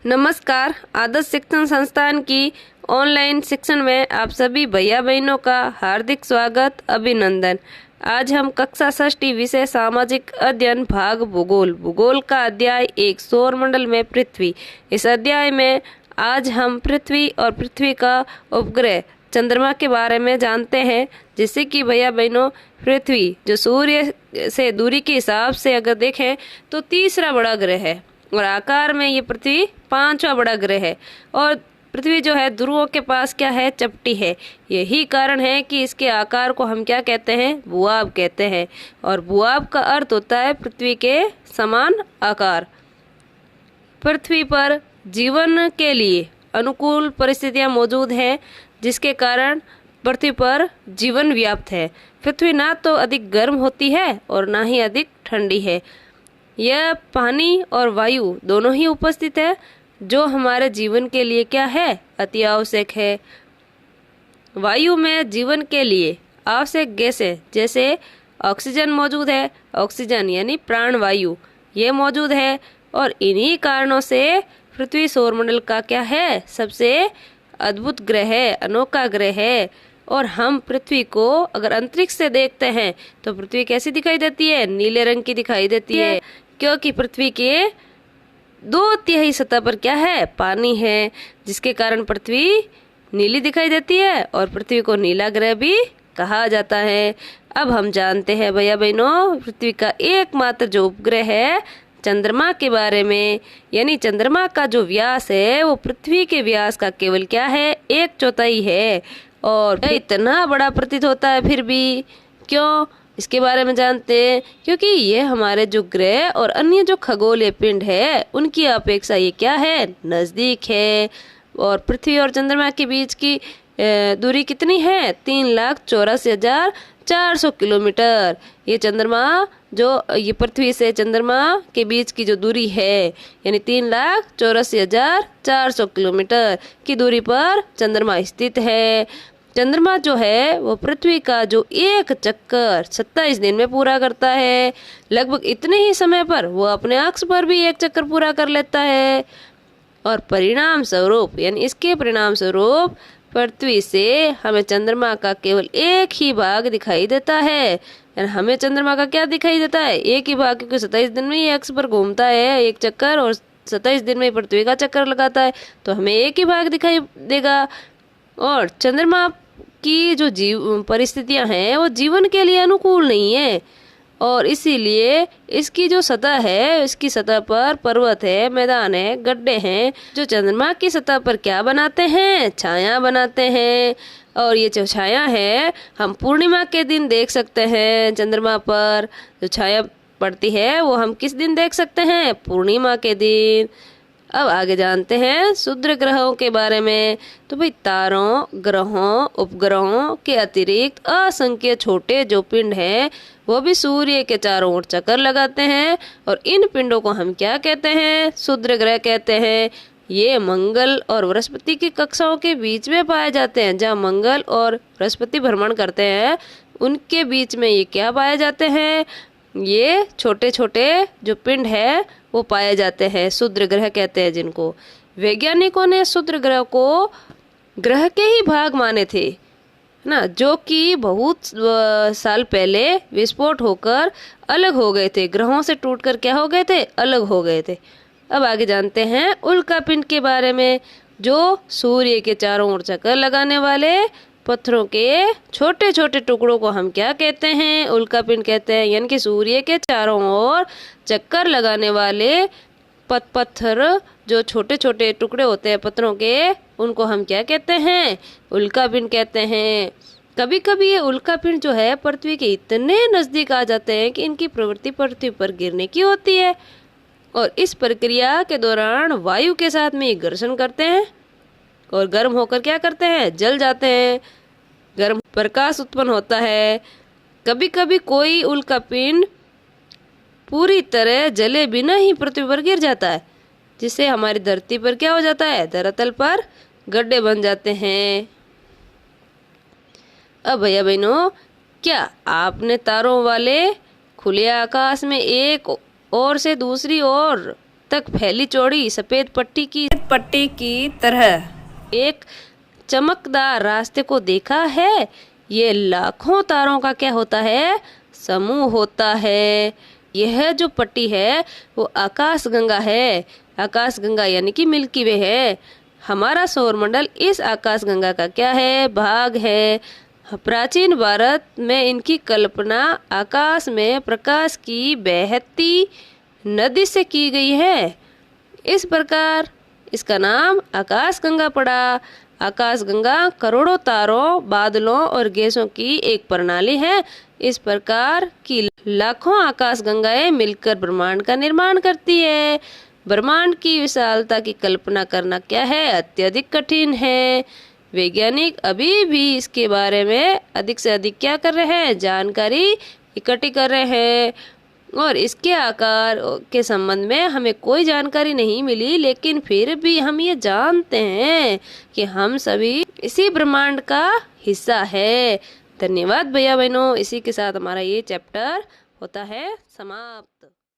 नमस्कार। आदर्श शिक्षण संस्थान की ऑनलाइन शिक्षण में आप सभी भैया बहनों का हार्दिक स्वागत, अभिनंदन। आज हम कक्षा षष्ठी विषय सामाजिक अध्ययन भाग भूगोल का अध्याय 1 सौरमंडल में पृथ्वी। इस अध्याय में आज हम पृथ्वी और पृथ्वी का उपग्रह चंद्रमा के बारे में जानते हैं। जिससे कि भैया बहनों, पृथ्वी जो सूर्य से दूरी के हिसाब से अगर देखें तो तीसरा बड़ा ग्रह है और आकार में ये पृथ्वी पांचवा बड़ा ग्रह है। और पृथ्वी जो है ध्रुवों के पास क्या है, चपटी है। यही कारण है कि इसके आकार को हम क्या कहते हैं, भूआब कहते हैं। और भूआब का अर्थ होता है पृथ्वी के समान आकार। पृथ्वी पर जीवन के लिए अनुकूल परिस्थितियां मौजूद हैं, जिसके कारण पृथ्वी पर जीवन व्याप्त है। पृथ्वी ना तो अधिक गर्म होती है और ना ही अधिक ठंडी है। यह पानी और वायु दोनों ही उपस्थित है, जो हमारे जीवन के लिए क्या है, अति आवश्यक है। वायु में जीवन के लिए आवश्यक गैसें जैसे ऑक्सीजन मौजूद है। ऑक्सीजन यानी प्राण वायु ये मौजूद है। और इन्हीं कारणों से पृथ्वी सौरमंडल का क्या है, सबसे अद्भुत ग्रह है, अनोखा ग्रह है। और हम पृथ्वी को अगर अंतरिक्ष से देखते हैं तो पृथ्वी कैसी दिखाई देती है, नीले रंग की दिखाई देती है। क्योंकि पृथ्वी के 2/3 सतह पर क्या है, पानी है, जिसके कारण पृथ्वी नीली दिखाई देती है और पृथ्वी को नीला ग्रह भी कहा जाता है। अब हम जानते हैं भैया बहनों, पृथ्वी का एकमात्र जो उपग्रह है चंद्रमा के बारे में। यानी चंद्रमा का जो व्यास है वो पृथ्वी के व्यास का केवल क्या है, 1/4 है। और इतना बड़ा प्रतीत होता है फिर भी क्यों, इसके बारे में जानते हैं। क्योंकि ये हमारे जो ग्रह और अन्य जो खगोलीय पिंड है उनकी अपेक्षा ये क्या है, नजदीक है। और पृथ्वी और चंद्रमा के बीच की दूरी कितनी है, 3,84,400 किलोमीटर। ये चंद्रमा जो ये पृथ्वी से चंद्रमा के बीच की जो दूरी है यानी 3,84,400 किलोमीटर की दूरी पर चंद्रमा स्थित है। चंद्रमा जो है वो पृथ्वी का जो एक चक्कर 27 दिन में पूरा करता है। लगभग इतने ही समय पर वो अपने अक्ष पर भी एक चक्कर पूरा कर लेता है। और परिणाम स्वरूप यानी इसके परिणाम स्वरूप पृथ्वी से हमें चंद्रमा का केवल एक ही भाग दिखाई देता है। यानी हमें चंद्रमा का क्या दिखाई देता है, एक ही भाग, क्योंकि 27 दिन में ये अक्ष पर घूमता है एक चक्कर और 27 दिन में पृथ्वी का चक्कर लगाता है, तो हमें एक ही भाग दिखाई देगा। और चंद्रमा की जो परिस्थितियां हैं वो जीवन के लिए अनुकूल नहीं है। और इसीलिए इसकी जो सतह है, इसकी सतह पर पर्वत है, मैदान है, गड्ढे हैं, जो चंद्रमा की सतह पर क्या बनाते हैं, छाया बनाते हैं। और ये जो छाया है हम पूर्णिमा के दिन देख सकते हैं। चंद्रमा पर जो छाया पड़ती है वो हम किस दिन देख सकते हैं, पूर्णिमा के दिन। अब आगे जानते हैं क्षुद्र ग्रहों के बारे में। तो भाई तारों, ग्रहों, उपग्रहों के अतिरिक्त असंख्य छोटे जो पिंड हैं वो भी सूर्य के चारों ओर चक्कर लगाते हैं। और इन पिंडों को हम क्या कहते हैं, क्षुद्र ग्रह कहते हैं। ये मंगल और बृहस्पति की कक्षाओं के बीच में पाए जाते हैं। जहाँ मंगल और बृहस्पति भ्रमण करते हैं उनके बीच में ये क्या पाए जाते हैं, ये छोटे छोटे जो पिंड है वो पाए जाते हैं, क्षुद्र ग्रह कहते हैं जिनको। वैज्ञानिकों ने क्षुद्र ग्रह को ग्रह के ही भाग माने थे ना, जो कि बहुत साल पहले विस्फोट होकर अलग हो गए थे, ग्रहों से टूटकर क्या हो गए थे, अलग हो गए थे। अब आगे जानते हैं उल्का पिंड के बारे में, जो सूर्य के चारों ओर चक्कर लगाने वाले पत्थरों के छोटे छोटे टुकड़ों को हम क्या कहते हैं, उल्का पिंड कहते हैं। यानी कि सूर्य के चारों ओर चक्कर लगाने वाले पत्थर जो छोटे छोटे टुकड़े होते हैं पत्थरों के, उनको हम क्या कहते हैं, उल्का पिंड कहते हैं। कभी कभी ये उल्का पिंड जो है पृथ्वी के इतने नजदीक आ जाते हैं कि इनकी प्रवृत्ति पृथ्वी पर गिरने की होती है। और इस प्रक्रिया के दौरान वायु के साथ में ये घर्षण करते हैं और गर्म होकर क्या करते हैं, जल जाते हैं, गर्म प्रकाश उत्पन्न होता है। कभी कभी कोई उल्का पिंड पूरी तरह जले बिना ही पृथ्वी पर गिर जाता है, जिससे हमारी धरती पर क्या हो जाता है, धरातल पर गड्ढे बन जाते हैं। अब भैया बहनों, क्या आपने तारों वाले खुले आकाश में एक ओर से दूसरी ओर तक फैली चौड़ी सफेद पट्टी की तरह एक चमकदार रास्ते को देखा है। ये लाखों तारों का क्या होता है? समूह होता है। यह जो पट्टी है वो आकाश गंगा है। आकाश गंगा यानी कि मिल्की वे है। हमारा सौरमंडल इस आकाश गंगा का क्या है? भाग है। प्राचीन भारत में इनकी कल्पना आकाश में प्रकाश की बहती नदी से की गई है। इस प्रकार इसका नाम आकाश गंगा पड़ा। आकाश गंगा करोड़ों तारों, बादलों और गैसों की एक प्रणाली है। इस प्रकार की लाखों आकाश गंगाएं मिलकर ब्रह्मांड का निर्माण करती है। ब्रह्मांड की विशालता की कल्पना करना क्या है? अत्यधिक कठिन है। वैज्ञानिक अभी भी इसके बारे में अधिक से अधिक क्या कर रहे हैं? जानकारी इकट्ठी कर रहे हैं। और इसके आकार के संबंध में हमें कोई जानकारी नहीं मिली, लेकिन फिर भी हम ये जानते हैं कि हम सभी इसी ब्रह्मांड का हिस्सा है। धन्यवाद भैया बहनों। इसी के साथ हमारा ये चैप्टर होता है समाप्त।